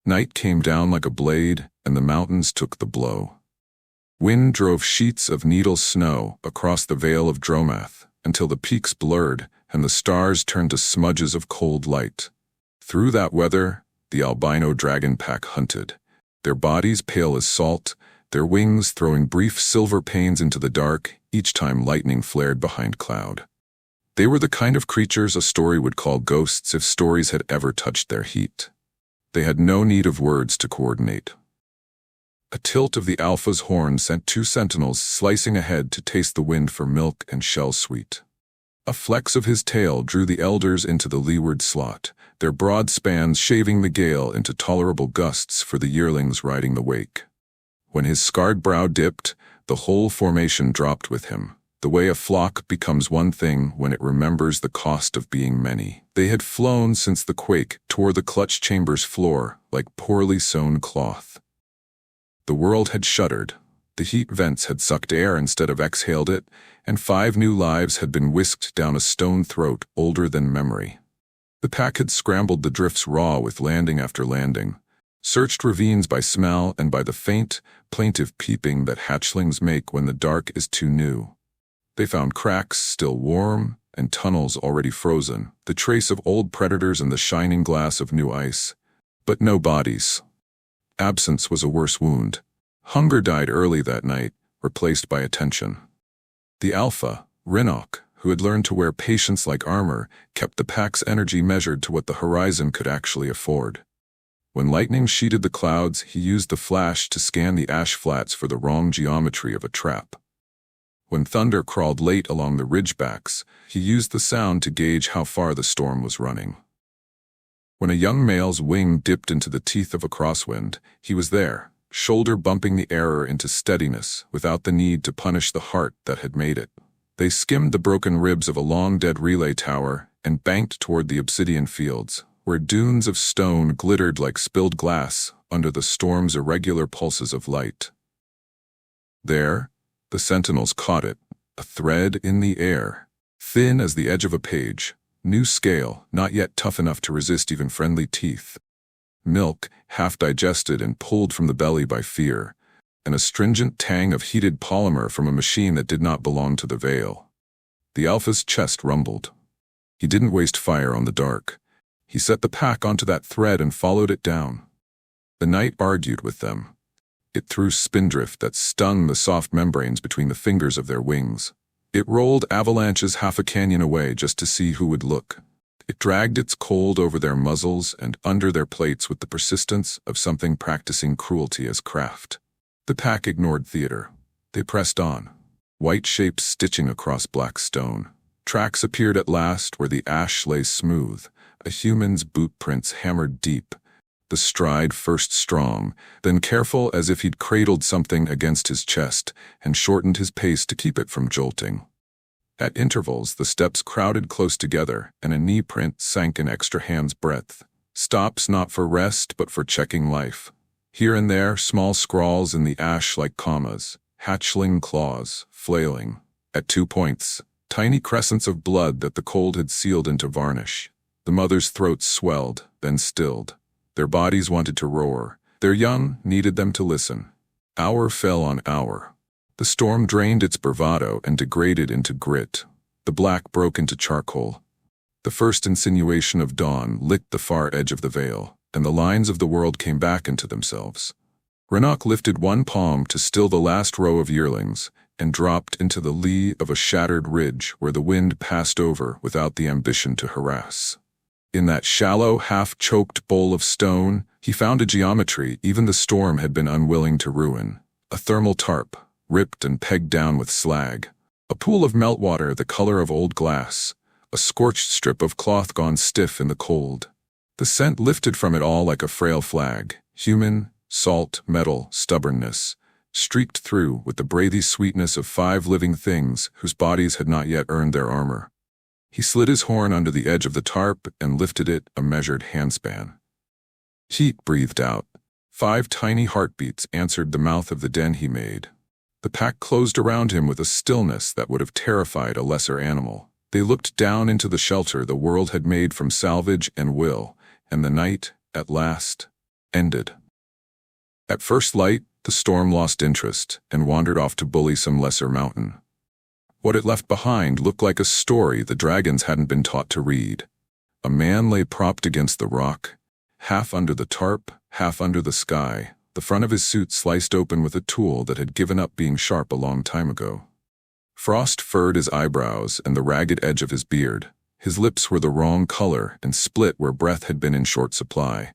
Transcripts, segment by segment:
Night came down like a blade, and the mountains took the blow. Wind drove sheets of needle snow across the Vale of Dromath until the peaks blurred and the stars turned to smudges of cold light. Through that weather, the albino dragon pack hunted, their bodies pale as salt, their wings throwing brief silver panes into the dark each time lightning flared behind cloud. They were the kind of creatures a story would call ghosts if stories had ever touched their heat. They had no need of words to coordinate. A tilt of the alpha's horn sent two sentinels slicing ahead to taste the wind for milk and shell sweet. A flex of his tail drew the elders into the leeward slot, their broad spans shaving the gale into tolerable gusts for the yearlings riding the wake. When his scarred brow dipped, the whole formation dropped with him, the way a flock becomes one thing when it remembers the cost of being many. They had flown since the quake tore the clutch chamber's floor like poorly sewn cloth. The world had shuddered, the heat vents had sucked air instead of exhaled it, and 5 new lives had been whisked down a stone throat older than memory. The pack had scrambled the drifts raw with landing after landing, searched ravines by smell and by the faint, plaintive peeping that hatchlings make when the dark is too new. They found cracks still warm and tunnels already frozen, the trace of old predators and the shining glass of new ice. But no bodies. Absence was a worse wound. Hunger died early that night, replaced by attention. The alpha, Rinnoch, who had learned to wear patience like armor, kept the pack's energy measured to what the horizon could actually afford. When lightning sheeted the clouds, he used the flash to scan the ash flats for the wrong geometry of a trap. When thunder crawled late along the ridgebacks, he used the sound to gauge how far the storm was running. When a young male's wing dipped into the teeth of a crosswind, he was there, shoulder bumping the error into steadiness without the need to punish the heart that had made it. They skimmed the broken ribs of a long-dead relay tower and banked toward the obsidian fields, where dunes of stone glittered like spilled glass under the storm's irregular pulses of light. There, the sentinels caught it, a thread in the air, thin as the edge of a page, new scale, not yet tough enough to resist even friendly teeth. Milk, half digested and pulled from the belly by fear, an astringent tang of heated polymer from a machine that did not belong to the Vale. The alpha's chest rumbled. He didn't waste fire on the dark. He set the pack onto that thread and followed it down. The night argued with them. It threw spindrift that stung the soft membranes between the fingers of their wings. It rolled avalanches half a canyon away just to see who would look. It dragged its cold over their muzzles and under their plates with the persistence of something practicing cruelty as craft. The pack ignored theater. They pressed on, white shapes stitching across black stone. Tracks appeared at last where the ash lay smooth, a human's boot prints hammered deep, the stride first strong, then careful as if he'd cradled something against his chest and shortened his pace to keep it from jolting. At intervals, the steps crowded close together, and a knee print sank an extra hand's breadth. Stops not for rest, but for checking life. Here and there, small scrawls in the ash like commas, hatchling claws, flailing. At 2 points, tiny crescents of blood that the cold had sealed into varnish. The mother's throats swelled, then stilled. Their bodies wanted to roar. Their young needed them to listen. Hour fell on hour. The storm drained its bravado and degraded into grit. The black broke into charcoal. The first insinuation of dawn licked the far edge of the Vale, and the lines of the world came back into themselves. Rinnoch lifted one palm to still the last row of yearlings, and dropped into the lee of a shattered ridge where the wind passed over without the ambition to harass. In that shallow, half-choked bowl of stone, he found a geometry even the storm had been unwilling to ruin. A thermal tarp, ripped and pegged down with slag. A pool of meltwater the color of old glass. A scorched strip of cloth gone stiff in the cold. The scent lifted from it all like a frail flag. Human, salt, metal, stubbornness. Streaked through with the breathy sweetness of 5 living things whose bodies had not yet earned their armor. He slid his horn under the edge of the tarp and lifted it a measured handspan. Heat breathed out. 5 tiny heartbeats answered the mouth of the den he made. The pack closed around him with a stillness that would have terrified a lesser animal. They looked down into the shelter the world had made from salvage and will, and the night, at last, ended. At first light, the storm lost interest and wandered off to bully some lesser mountain. What it left behind looked like a story the dragons hadn't been taught to read. A man lay propped against the rock, half under the tarp, half under the sky, the front of his suit sliced open with a tool that had given up being sharp a long time ago. Frost furred his eyebrows and the ragged edge of his beard. His lips were the wrong color and split where breath had been in short supply.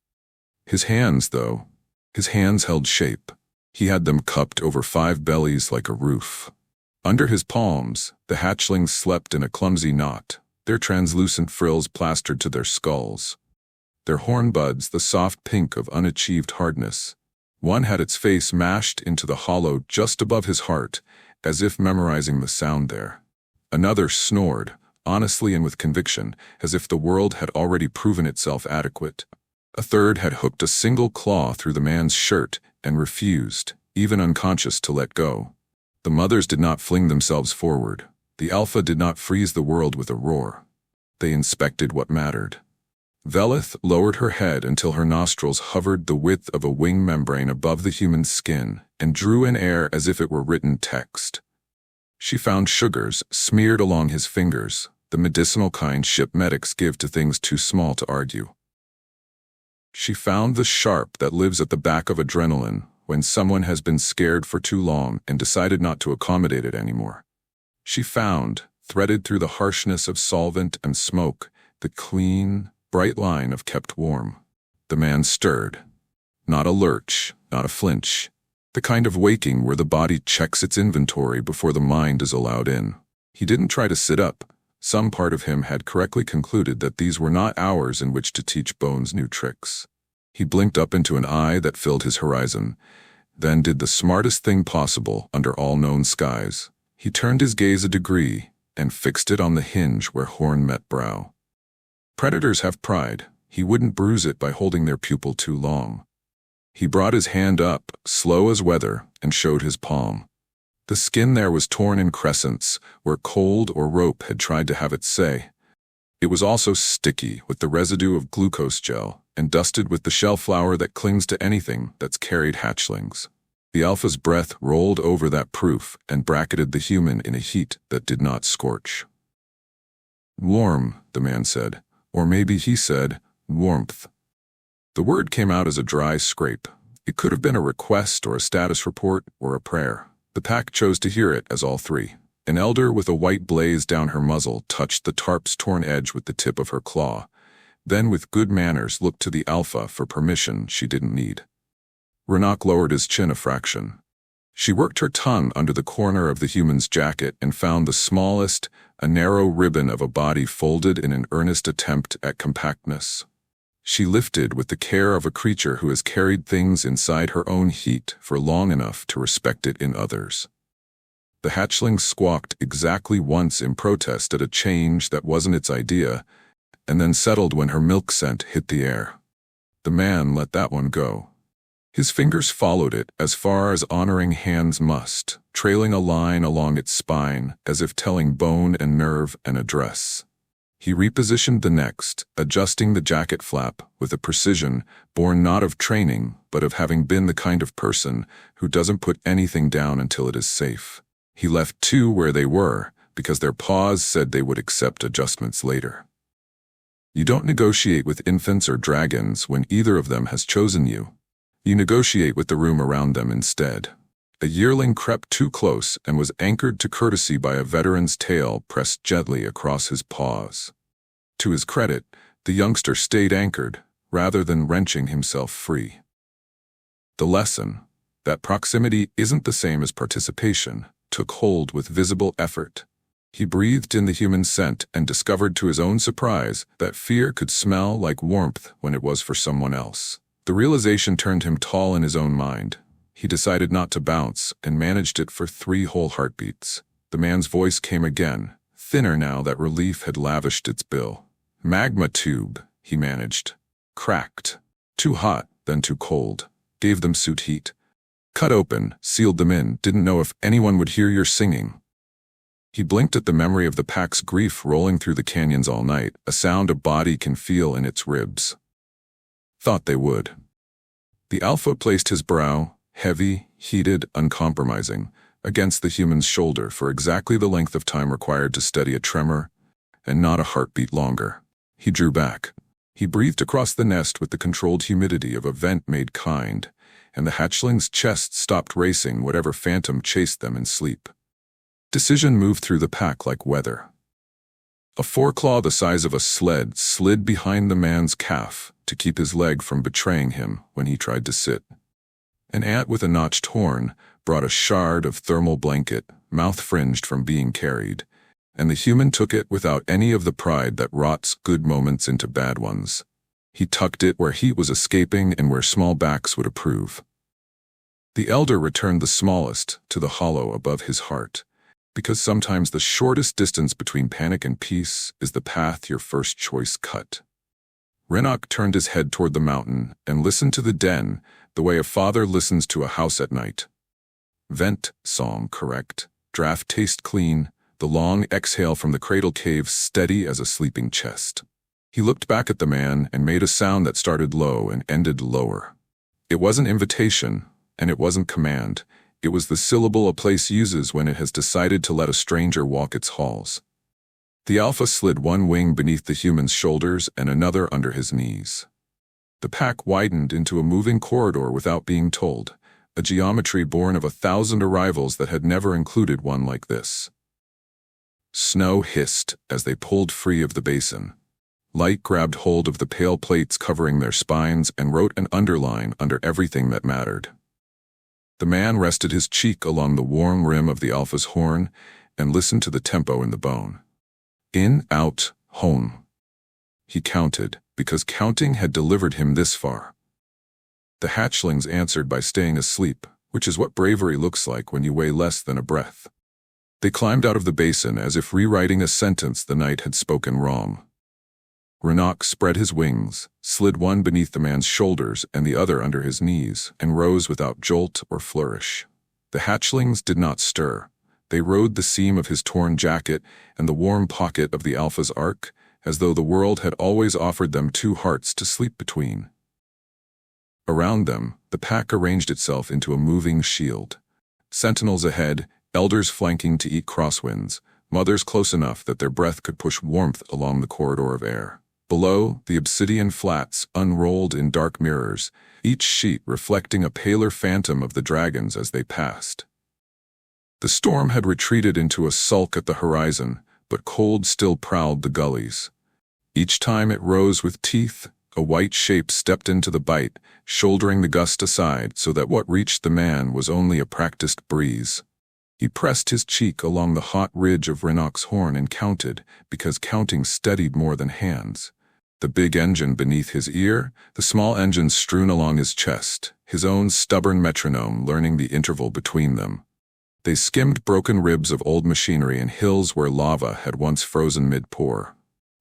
His hands, though, his hands held shape. He had them cupped over 5 bellies like a roof. Under his palms, the hatchlings slept in a clumsy knot, their translucent frills plastered to their skulls. Their horn buds the soft pink of unachieved hardness. One had its face mashed into the hollow just above his heart, as if memorizing the sound there. Another snored, honestly and with conviction, as if the world had already proven itself adequate. A third had hooked a single claw through the man's shirt and refused, even unconscious, to let go. The mothers did not fling themselves forward. The alpha did not freeze the world with a roar. They inspected what mattered. Velith lowered her head until her nostrils hovered the width of a wing membrane above the human skin and drew in air as if it were written text. She found sugars smeared along his fingers, the medicinal kind ship medics give to things too small to argue. She found the sharp that lives at the back of adrenaline when someone has been scared for too long and decided not to accommodate it anymore. She found, threaded through the harshness of solvent and smoke, the clean, bright line of kept warm. The man stirred. Not a lurch, not a flinch. The kind of waking where the body checks its inventory before the mind is allowed in. He didn't try to sit up. Some part of him had correctly concluded that these were not hours in which to teach Bones new tricks. He blinked up into an eye that filled his horizon, then did the smartest thing possible under all known skies. He turned his gaze a degree and fixed it on the hinge where horn met brow. Predators have pride. He wouldn't bruise it by holding their pupil too long. He brought his hand up, slow as weather, and showed his palm. The skin there was torn in crescents, where cold or rope had tried to have its say. It was also sticky with the residue of glucose gel, and dusted with the shell flour that clings to anything that's carried hatchlings. The alpha's breath rolled over that proof and bracketed the human in a heat that did not scorch. "Warm," the man said, or maybe he said, "warmth." The word came out as a dry scrape. It could have been a request or a status report or a prayer. The pack chose to hear it as all three. An elder with a white blaze down her muzzle touched the tarp's torn edge with the tip of her claw, then with good manners looked to the alpha for permission she didn't need. Ranak lowered his chin a fraction. She worked her tongue under the corner of the human's jacket and found the smallest, a narrow ribbon of a body folded in an earnest attempt at compactness. She lifted with the care of a creature who has carried things inside her own heat for long enough to respect it in others. The hatchling squawked exactly once in protest at a change that wasn't its idea, and then settled when her milk scent hit the air. The man let that one go. His fingers followed it as far as honoring hands must, trailing a line along its spine as if telling bone and nerve an address. He repositioned the next, adjusting the jacket flap with a precision born not of training but of having been the kind of person who doesn't put anything down until it is safe. He left two where they were because their paws said they would accept adjustments later. You don't negotiate with infants or dragons when either of them has chosen you. You negotiate with the room around them instead. A yearling crept too close and was anchored to courtesy by a veteran's tail pressed gently across his paws. To his credit, the youngster stayed anchored, rather than wrenching himself free. The lesson, that proximity isn't the same as participation, took hold with visible effort. He breathed in the human scent and discovered to his own surprise that fear could smell like warmth when it was for someone else. The realization turned him tall in his own mind. He decided not to bounce and managed it for 3 whole heartbeats. The man's voice came again, thinner now that relief had lavished its bill. "Magma tube," he managed. Cracked. Too hot, then too cold. Gave them suit heat. Cut open, sealed them in, didn't know if anyone would hear your singing. He blinked at the memory of the pack's grief rolling through the canyons all night, a sound a body can feel in its ribs. Thought they would. The alpha placed his brow, heavy, heated, uncompromising, against the human's shoulder for exactly the length of time required to steady a tremor, and not a heartbeat longer. He drew back. He breathed across the nest with the controlled humidity of a vent made kind, and the hatchling's chest stopped racing whatever phantom chased them in sleep. Decision moved through the pack like weather. A foreclaw the size of a sled slid behind the man's calf to keep his leg from betraying him when he tried to sit. An ant with a notched horn brought a shard of thermal blanket, mouth fringed from being carried, and the human took it without any of the pride that rots good moments into bad ones. He tucked it where heat was escaping and where small backs would approve. The elder returned the smallest to the hollow above his heart, because sometimes the shortest distance between panic and peace is the path your first choice cut. Renok turned his head toward the mountain and listened to the den the way a father listens to a house at night. Vent song correct, draft taste clean, the long exhale from the cradle cave steady as a sleeping chest. He looked back at the man and made a sound that started low and ended lower. It wasn't invitation, and it wasn't command. It was the syllable a place uses when it has decided to let a stranger walk its halls. The alpha slid one wing beneath the human's shoulders and another under his knees. The pack widened into a moving corridor without being told, a geometry born of 1,000 arrivals that had never included one like this. Snow hissed as they pulled free of the basin. Light grabbed hold of the pale plates covering their spines and wrote an underline under everything that mattered. The man rested his cheek along the warm rim of the alpha's horn and listened to the tempo in the bone. In, out, home. He counted, because counting had delivered him this far. The hatchlings answered by staying asleep, which is what bravery looks like when you weigh less than a breath. They climbed out of the basin as if rewriting a sentence the night had spoken wrong. Renok spread his wings, slid one beneath the man's shoulders and the other under his knees, and rose without jolt or flourish. The hatchlings did not stir. They rode the seam of his torn jacket and the warm pocket of the alpha's arc, as though the world had always offered them two hearts to sleep between. Around them, the pack arranged itself into a moving shield. Sentinels ahead, elders flanking to eat crosswinds, mothers close enough that their breath could push warmth along the corridor of air. Below, the obsidian flats unrolled in dark mirrors, each sheet reflecting a paler phantom of the dragons as they passed. The storm had retreated into a sulk at the horizon, but cold still prowled the gullies. Each time it rose with teeth, a white shape stepped into the bite, shouldering the gust aside so that what reached the man was only a practiced breeze. He pressed his cheek along the hot ridge of Renok's horn and counted, because counting steadied more than hands. The big engine beneath his ear, the small engines strewn along his chest, his own stubborn metronome learning the interval between them. They skimmed broken ribs of old machinery and hills where lava had once frozen mid-pour.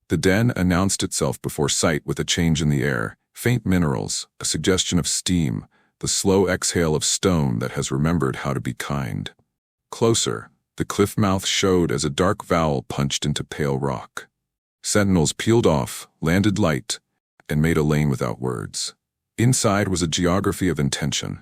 The den announced itself before sight with a change in the air, faint minerals, a suggestion of steam, the slow exhale of stone that has remembered how to be kind. Closer, the cliff mouth showed as a dark vowel punched into pale rock. Sentinels peeled off, landed light, and made a lane without words. Inside was a geography of intention.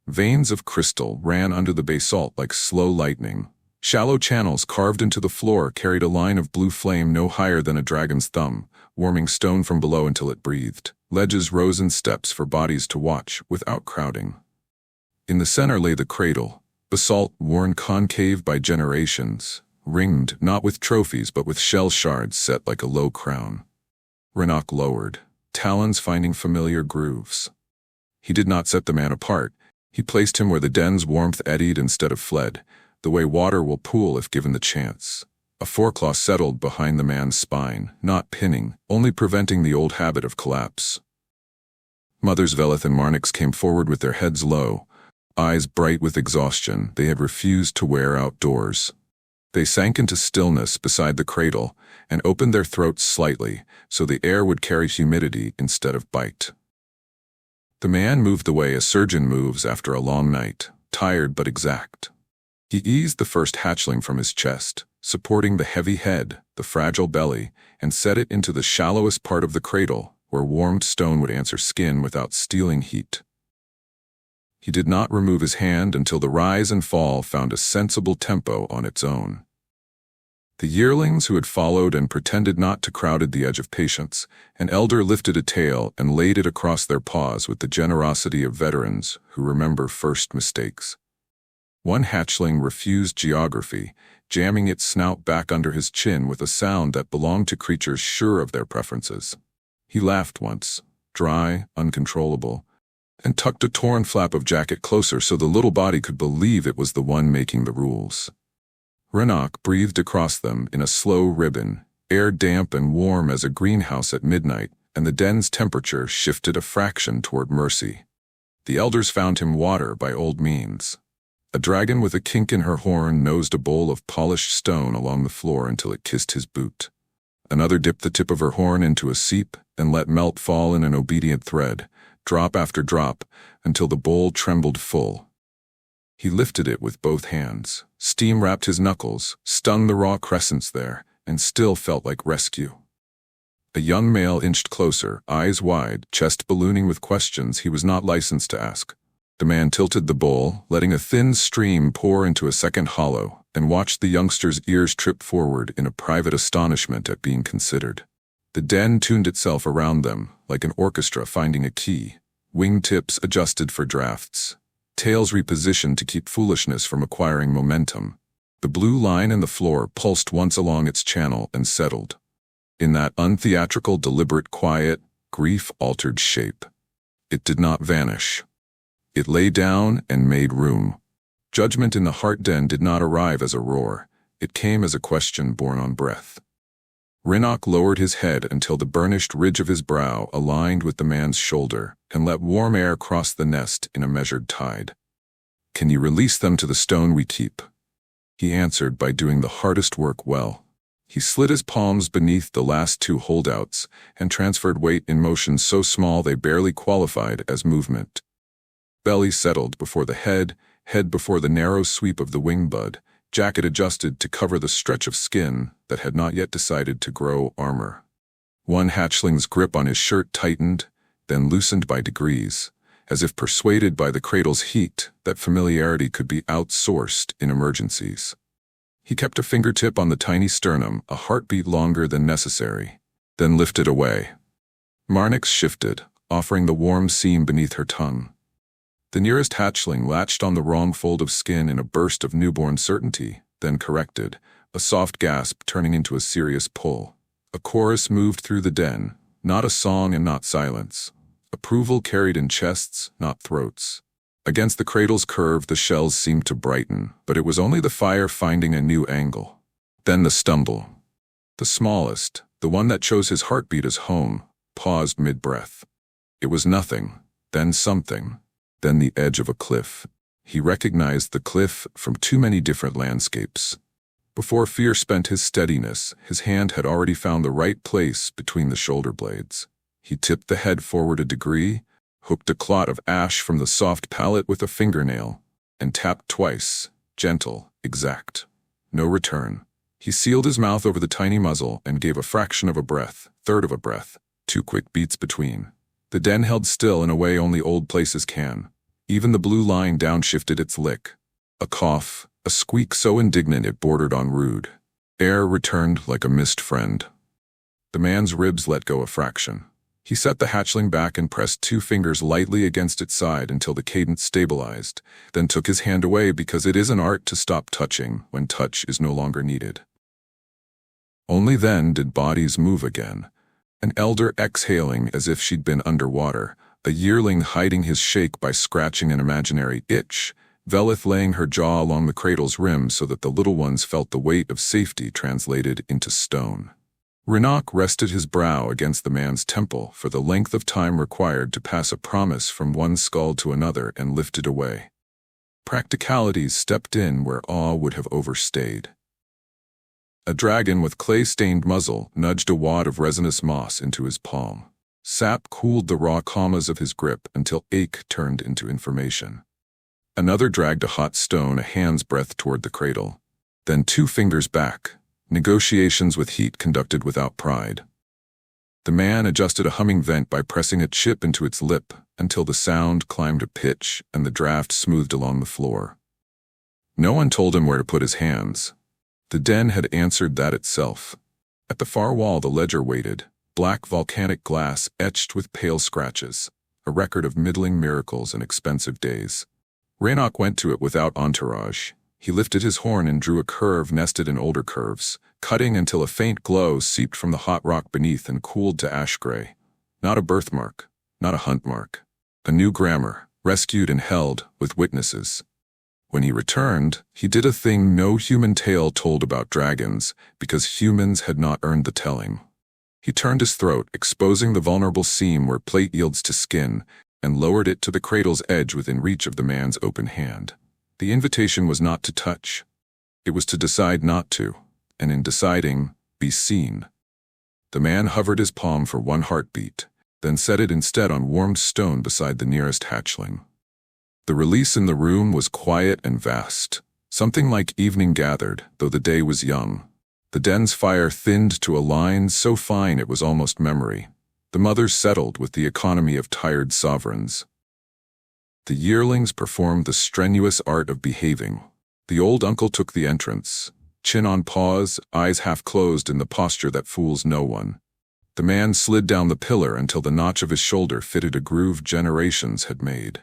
Veins of crystal ran under the basalt like slow lightning. Shallow channels carved into the floor carried a line of blue flame no higher than a dragon's thumb, warming stone from below until it breathed. Ledges rose in steps for bodies to watch without crowding. In the center lay the cradle, basalt worn concave by generations, ringed not with trophies but with shell shards set like a low crown. Renok lowered, talons finding familiar grooves. He did not set the man apart. He placed him where the den's warmth eddied instead of fled, the way water will pool if given the chance. A foreclaw settled behind the man's spine, not pinning, only preventing the old habit of collapse. Mothers Veleth and Marnix came forward with their heads low, eyes bright with exhaustion they had refused to wear outdoors. They sank into stillness beside the cradle and opened their throats slightly so the air would carry humidity instead of bite. The man moved the way a surgeon moves after a long night, tired but exact. He eased the first hatchling from his chest, supporting the heavy head, the fragile belly, and set it into the shallowest part of the cradle, where warmed stone would answer skin without stealing heat. He did not remove his hand until the rise and fall found a sensible tempo on its own. The yearlings who had followed and pretended not to crowded the edge of patience. An elder lifted a tail and laid it across their paws with the generosity of veterans who remember first mistakes. One hatchling refused geography, jamming its snout back under his chin with a sound that belonged to creatures sure of their preferences. He laughed once, dry, uncontrollable, and tucked a torn flap of jacket closer so the little body could believe it was the one making the rules. Renok breathed across them in a slow ribbon, air damp and warm as a greenhouse at midnight, and the den's temperature shifted a fraction toward mercy. The elders found him water by old means. A dragon with a kink in her horn nosed a bowl of polished stone along the floor until it kissed his boot. Another dipped the tip of her horn into a seep and let melt fall in an obedient thread, drop after drop, until the bowl trembled full. He lifted it with both hands. Steam wrapped his knuckles, stung the raw crescents there, and still felt like rescue. A young male inched closer, eyes wide, chest ballooning with questions he was not licensed to ask. The man tilted the bowl, letting a thin stream pour into a second hollow, and watched the youngster's ears trip forward in a private astonishment at being considered. The den tuned itself around them, like an orchestra finding a key. Wingtips adjusted for drafts. Tails repositioned to keep foolishness from acquiring momentum. The blue line in the floor pulsed once along its channel and settled. In that untheatrical, deliberate quiet, grief altered shape. It did not vanish. It lay down and made room. Judgment in the heart den did not arrive as a roar. It came as a question born on breath. Renok lowered his head until the burnished ridge of his brow aligned with the man's shoulder and let warm air cross the nest in a measured tide. "Can you release them to the stone we keep?" He answered by doing the hardest work well. He slid his palms beneath the last two holdouts and transferred weight in motion so small they barely qualified as movement. Belly settled before the head before the narrow sweep of the wing bud, jacket adjusted to cover the stretch of skin that had not yet decided to grow armor. One hatchling's grip on his shirt tightened, then loosened by degrees, as if persuaded by the cradle's heat that familiarity could be outsourced in emergencies. He kept a fingertip on the tiny sternum, a heartbeat longer than necessary, then lifted away. Marnix shifted, offering the warm seam beneath her tongue. The nearest hatchling latched on the wrong fold of skin in a burst of newborn certainty, then corrected, a soft gasp turning into a serious pull. A chorus moved through the den, not a song and not silence. Approval carried in chests, not throats. Against the cradle's curve, the shells seemed to brighten, but it was only the fire finding a new angle. Then the stumble. The smallest, the one that chose his heartbeat as home, paused mid-breath. It was nothing, then something. Then the edge of a cliff. He recognized the cliff from too many different landscapes. Before fear spent his steadiness, his hand had already found the right place between the shoulder blades. He tipped the head forward a degree, hooked a clot of ash from the soft palate with a fingernail, and tapped twice, gentle, exact. No return. He sealed his mouth over the tiny muzzle and gave a fraction of a breath, third of a breath, 2 quick beats between. The den held still in a way only old places can. Even the blue line downshifted its lick. A cough, a squeak so indignant it bordered on rude. Air returned like a missed friend. The man's ribs let go a fraction. He set the hatchling back and pressed 2 fingers lightly against its side until the cadence stabilized, then took his hand away because it is an art to stop touching when touch is no longer needed. Only then did bodies move again. An elder exhaling as if she'd been underwater, a yearling hiding his shake by scratching an imaginary itch, Velith laying her jaw along the cradle's rim so that the little ones felt the weight of safety translated into stone. Renok rested his brow against the man's temple for the length of time required to pass a promise from one skull to another and lifted away. Practicalities stepped in where awe would have overstayed. A dragon with clay-stained muzzle nudged a wad of resinous moss into his palm. Sap cooled the raw commas of his grip until ache turned into information. Another dragged a hot stone a hand's breadth toward the cradle. Then 2 fingers back. Negotiations with heat conducted without pride. The man adjusted a humming vent by pressing a chip into its lip until the sound climbed a pitch and the draft smoothed along the floor. No one told him where to put his hands. The den had answered that itself. At the far wall the ledger waited, black volcanic glass etched with pale scratches, a record of middling miracles and expensive days. Raynoch went to it without entourage. He lifted his horn and drew a curve nested in older curves, cutting until a faint glow seeped from the hot rock beneath and cooled to ash gray. Not a birthmark, not a hunt mark. A new grammar, rescued and held, with witnesses. When he returned, he did a thing no human tale told about dragons, because humans had not earned the telling. He turned his throat, exposing the vulnerable seam where plate yields to skin, and lowered it to the cradle's edge within reach of the man's open hand. The invitation was not to touch. It was to decide not to, and in deciding, be seen. The man hovered his palm for one heartbeat, then set it instead on warmed stone beside the nearest hatchling. The release in the room was quiet and vast, something like evening gathered, though the day was young. The den's fire thinned to a line so fine it was almost memory. The mothers settled with the economy of tired sovereigns. The yearlings performed the strenuous art of behaving. The old uncle took the entrance, chin on paws, eyes half closed in the posture that fools no one. The man slid down the pillar until the notch of his shoulder fitted a groove generations had made.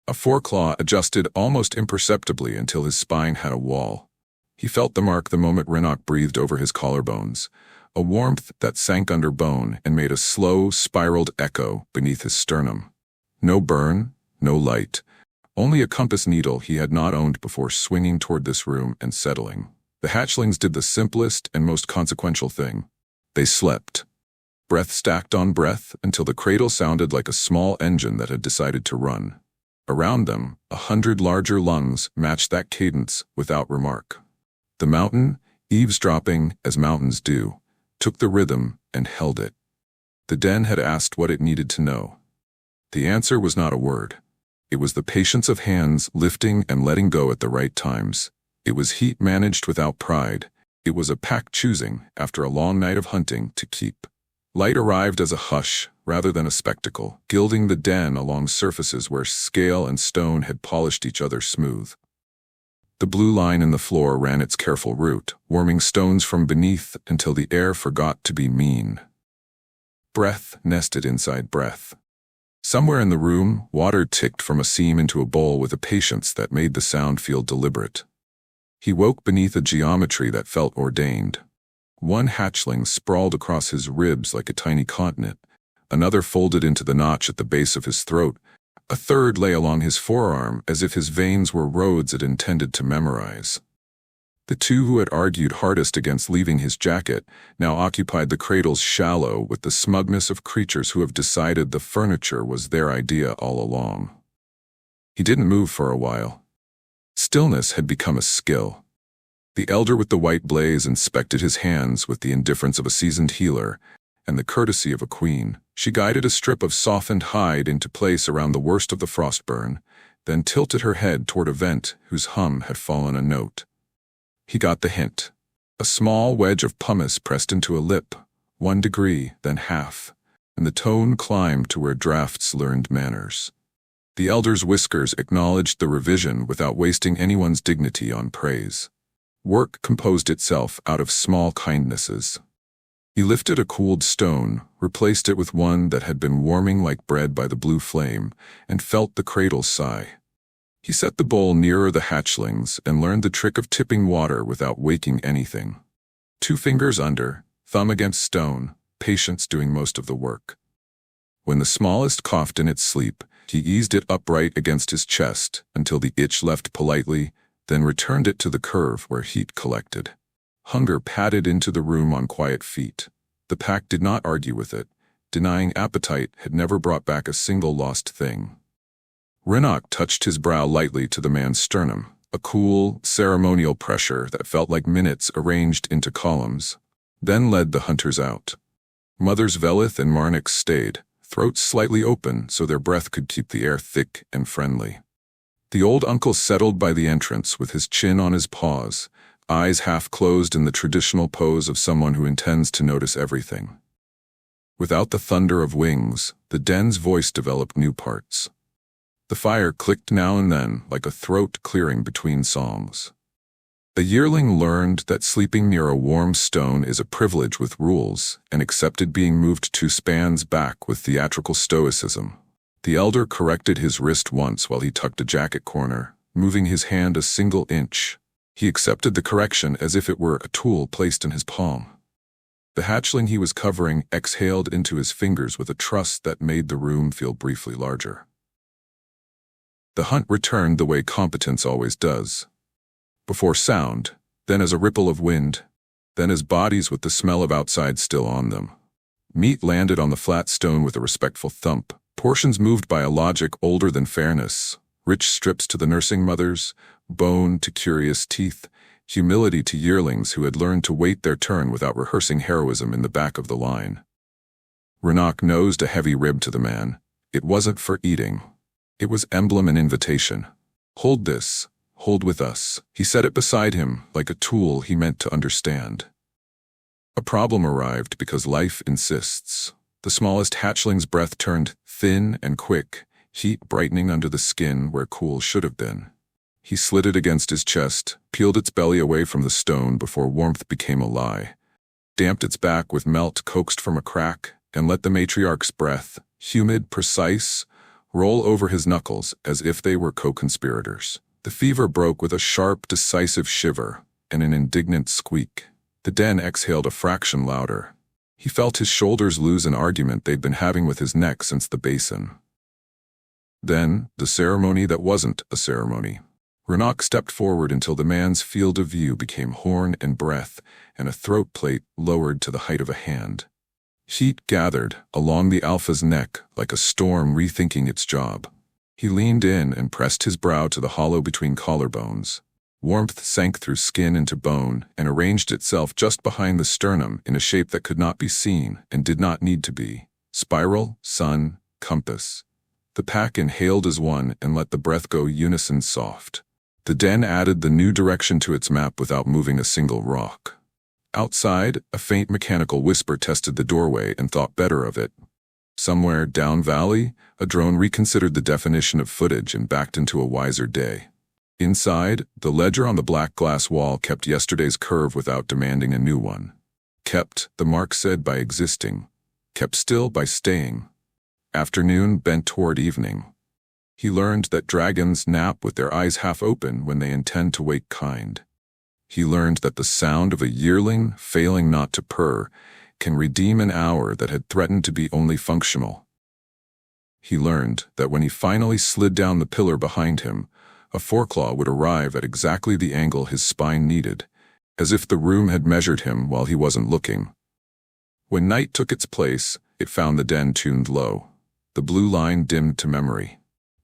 A foreclaw adjusted almost imperceptibly until his spine had a wall. He felt the mark the moment Raynoch breathed over his collarbones, a warmth that sank under bone and made a slow, spiraled echo beneath his sternum. No burn, no light, only a compass needle he had not owned before swinging toward this room and settling. The hatchlings did the simplest and most consequential thing. They slept. Breath stacked on breath until the cradle sounded like a small engine that had decided to run. Around them, 100 larger lungs matched that cadence without remark. The mountain, eavesdropping as mountains do, took the rhythm and held it. The den had asked what it needed to know. The answer was not a word. It was the patience of hands lifting and letting go at the right times. It was heat managed without pride. It was a pack choosing, after a long night of hunting, to keep. Light arrived as a hush, rather than a spectacle, gilding the den along surfaces where scale and stone had polished each other smooth. The blue line in the floor ran its careful route, warming stones from beneath until the air forgot to be mean. Breath nested inside breath. Somewhere in the room, water ticked from a seam into a bowl with a patience that made the sound feel deliberate. He woke beneath a geometry that felt ordained. One hatchling sprawled across his ribs like a tiny continent, another folded into the notch at the base of his throat, a third lay along his forearm as if his veins were roads it intended to memorize. The two who had argued hardest against leaving his jacket now occupied the cradle's shallow with the smugness of creatures who have decided the furniture was their idea all along. He didn't move for a while. Stillness had become a skill. The elder with the white blaze inspected his hands with the indifference of a seasoned healer and the courtesy of a queen. She guided a strip of softened hide into place around the worst of the frostburn, then tilted her head toward a vent whose hum had fallen a note. He got the hint. A small wedge of pumice pressed into a lip, 1 degree, then half, and the tone climbed to where drafts learned manners. The elder's whiskers acknowledged the revision without wasting anyone's dignity on praise. Work composed itself out of small kindnesses. He lifted a cooled stone, replaced it with one that had been warming like bread by the blue flame, and felt the cradle sigh. He set the bowl nearer the hatchlings and learned the trick of tipping water without waking anything. 2 fingers under, thumb against stone, patience doing most of the work. When the smallest coughed in its sleep, he eased it upright against his chest until the itch left politely, then returned it to the curve where heat collected. Hunger padded into the room on quiet feet. The pack did not argue with it. Denying appetite had never brought back a single lost thing. Raynoch touched his brow lightly to the man's sternum, a cool, ceremonial pressure that felt like minutes arranged into columns, then led the hunters out. Mothers Velith and Marnix stayed, throats slightly open so their breath could keep the air thick and friendly. The old uncle settled by the entrance with his chin on his paws, eyes half closed in the traditional pose of someone who intends to notice everything. Without the thunder of wings, the den's voice developed new parts. The fire clicked now and then like a throat clearing between songs. A yearling learned that sleeping near a warm stone is a privilege with rules, and accepted being moved 2 spans back with theatrical stoicism. The elder corrected his wrist once while he tucked a jacket corner, moving his hand a single inch. He accepted the correction as if it were a tool placed in his palm. The hatchling he was covering exhaled into his fingers with a trust that made the room feel briefly larger. The hunt returned the way competence always does. Before sound, then as a ripple of wind, then as bodies with the smell of outside still on them. Meat landed on the flat stone with a respectful thump, portions moved by a logic older than fairness, rich strips to the nursing mothers, bone to curious teeth, humility to yearlings who had learned to wait their turn without rehearsing heroism in the back of the line. Renak nosed a heavy rib to the man. It wasn't for eating. It was emblem and invitation. Hold this. Hold with us. He set it beside him like a tool he meant to understand. A problem arrived because life insists. The smallest hatchling's breath turned thin and quick, heat brightening under the skin where cool should have been. He slid it against his chest, peeled its belly away from the stone before warmth became a lie, damped its back with melt coaxed from a crack, and let the matriarch's breath, humid, precise, roll over his knuckles as if they were co-conspirators. The fever broke with a sharp, decisive shiver and an indignant squeak. The den exhaled a fraction louder. He felt his shoulders lose an argument they'd been having with his neck since the basin. Then, the ceremony that wasn't a ceremony. Renak stepped forward until the man's field of view became horn and breath, and a throat plate lowered to the height of a hand. Heat gathered along the alpha's neck like a storm rethinking its job. He leaned in and pressed his brow to the hollow between collarbones. Warmth sank through skin into bone and arranged itself just behind the sternum in a shape that could not be seen and did not need to be. Spiral, sun, compass. The pack inhaled as one and let the breath go unison soft. The den added the new direction to its map without moving a single rock. Outside, a faint mechanical whisper tested the doorway and thought better of it. Somewhere down valley, a drone reconsidered the definition of footage and backed into a wiser day. Inside, the ledger on the black glass wall kept yesterday's curve without demanding a new one. Kept, the mark said, by existing. Kept still by staying. Afternoon bent toward evening. He learned that dragons nap with their eyes half open when they intend to wake kind. He learned that the sound of a yearling failing not to purr can redeem an hour that had threatened to be only functional. He learned that when he finally slid down the pillar behind him, a foreclaw would arrive at exactly the angle his spine needed, as if the room had measured him while he wasn't looking. When night took its place, it found the den tuned low. The blue line dimmed to memory.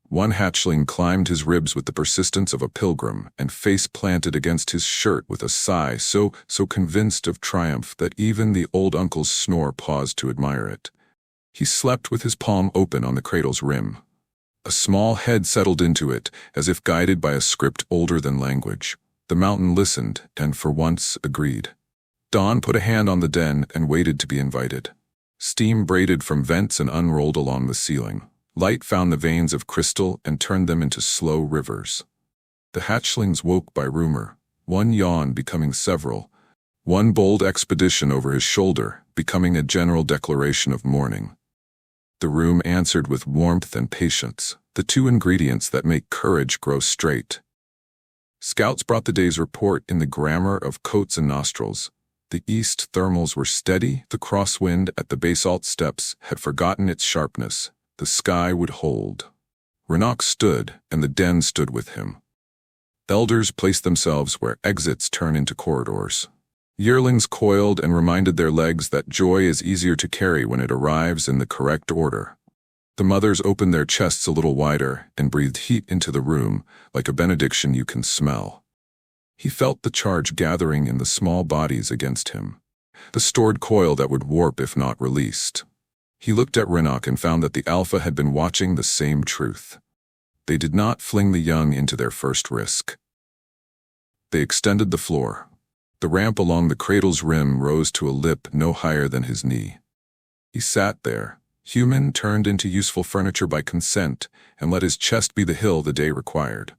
One hatchling climbed his ribs with the persistence of a pilgrim and face planted against his shirt with a sigh so convinced of triumph that even the old uncle's snore paused to admire it. He slept with his palm open on the cradle's rim. A small head settled into it, as if guided by a script older than language. The mountain listened and, for once, agreed. Dawn put a hand on the den and waited to be invited. Steam braided from vents and unrolled along the ceiling. Light found the veins of crystal and turned them into slow rivers. The hatchlings woke by rumor, one yawn becoming several, one bold expedition over his shoulder becoming a general declaration of mourning. The room answered with warmth and patience, the two ingredients that make courage grow straight. Scouts brought the day's report in the grammar of coats and nostrils. The east thermals were steady, the crosswind at the basalt steps had forgotten its sharpness. The sky would hold. Renak stood, and the den stood with him. Elders placed themselves where exits turn into corridors. Yearlings coiled and reminded their legs that joy is easier to carry when it arrives in the correct order. The mothers opened their chests a little wider and breathed heat into the room, like a benediction you can smell. He felt the charge gathering in the small bodies against him, the stored coil that would warp if not released. He looked at Renak and found that the alpha had been watching the same truth. They did not fling the young into their first risk. They extended the floor. The ramp along the cradle's rim rose to a lip no higher than his knee. He sat there, human turned into useful furniture by consent, and let his chest be the hill the day required.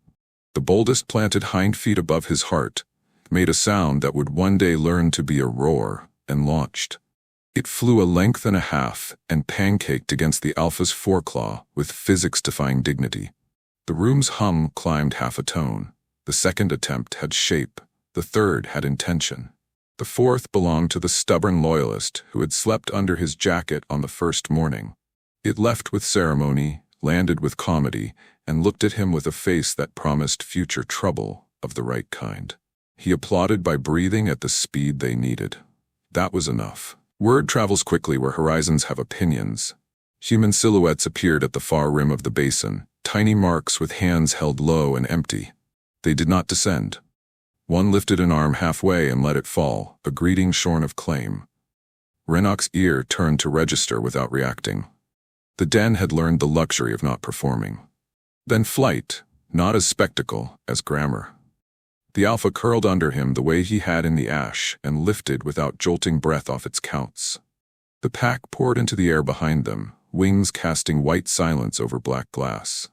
The boldest planted hind feet above his heart, made a sound that would one day learn to be a roar, and launched. It flew a length and a half and pancaked against the alpha's foreclaw with physics-defying dignity. The room's hum climbed half a tone. The second attempt had shape. The third had intention. The fourth belonged to the stubborn loyalist who had slept under his jacket on the first morning. It left with ceremony, landed with comedy, and looked at him with a face that promised future trouble of the right kind. He applauded by breathing at the speed they needed. That was enough. Word travels quickly where horizons have opinions. Human silhouettes appeared at the far rim of the basin, tiny marks with hands held low and empty. They did not descend. One lifted an arm halfway and let it fall, a greeting shorn of claim. Renok's ear turned to register without reacting. The den had learned the luxury of not performing. Then flight, not as spectacle, as grammar. The alpha curled under him the way he had in the ash and lifted without jolting breath off its counts. The pack poured into the air behind them, wings casting white silence over black glass.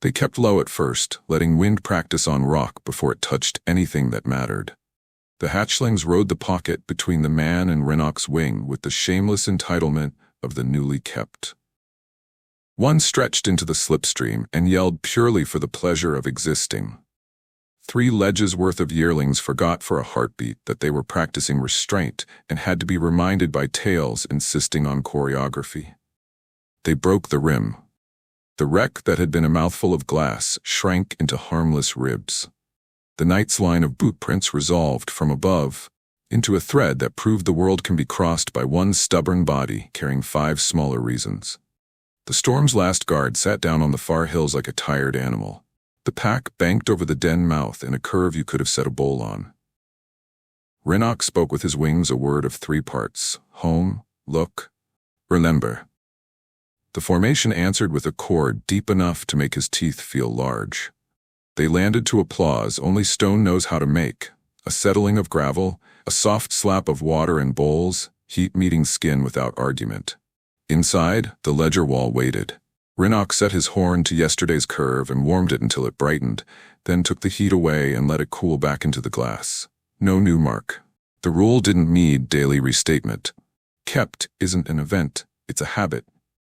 They kept low at first, letting wind practice on rock before it touched anything that mattered. The hatchlings rode the pocket between the man and Renok's wing with the shameless entitlement of the newly kept. One stretched into the slipstream and yelled purely for the pleasure of existing. 3 ledges worth of yearlings forgot for a heartbeat that they were practicing restraint and had to be reminded by tails insisting on choreography. They broke the rim. The wreck that had been a mouthful of glass shrank into harmless ribs. The knight's line of boot prints resolved from above into a thread that proved the world can be crossed by one stubborn body carrying 5 smaller reasons. The storm's last guard sat down on the far hills like a tired animal. The pack banked over the den mouth in a curve you could have set a bowl on. Renok spoke with his wings a word of 3 parts: home, look, remember. The formation answered with a chord deep enough to make his teeth feel large. They landed to applause only stone knows how to make: a settling of gravel, a soft slap of water and bowls, heat meeting skin without argument. Inside, the ledger wall waited. Renok set his horn to yesterday's curve and warmed it until it brightened, then took the heat away and let it cool back into the glass. No new mark. The rule didn't need daily restatement. Kept isn't an event, it's a habit.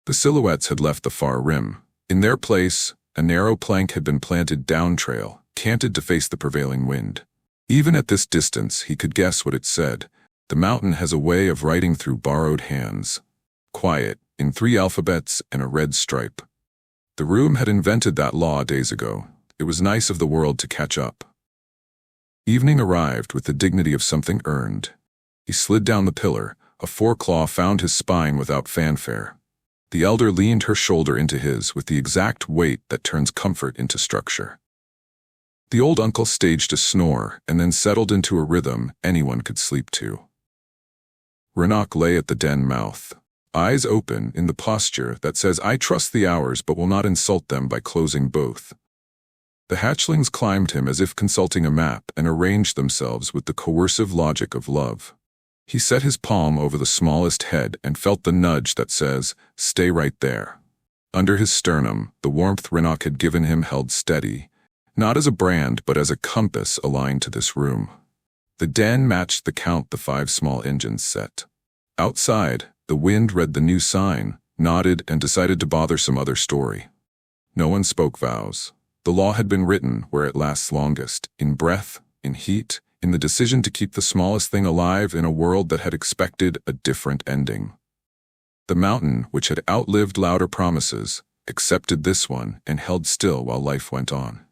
The silhouettes had left the far rim. In their place, a narrow plank had been planted downtrail, canted to face the prevailing wind. Even at this distance, he could guess what it said. The mountain has a way of writing through borrowed hands. Quiet, in 3 alphabets and a red stripe. The room had invented that law days ago. It was nice of the world to catch up. Evening arrived with the dignity of something earned. He slid down the pillar. A foreclaw found his spine without fanfare. The elder leaned her shoulder into his with the exact weight that turns comfort into structure. The old uncle staged a snore and then settled into a rhythm anyone could sleep to. Renok lay at the den mouth, eyes open in the posture that says, "I trust the hours but will not insult them by closing both." The hatchlings climbed him as if consulting a map and arranged themselves with the coercive logic of love. He set his palm over the smallest head and felt the nudge that says, "Stay right there." Under his sternum, the warmth Renok had given him held steady, not as a brand but as a compass aligned to this room. The den matched the count the 5 small engines set. Outside, the wind read the new sign, nodded, and decided to bother some other story. No one spoke vows. The law had been written where it lasts longest, in breath, in heat, in the decision to keep the smallest thing alive in a world that had expected a different ending. The mountain, which had outlived louder promises, accepted this one and held still while life went on.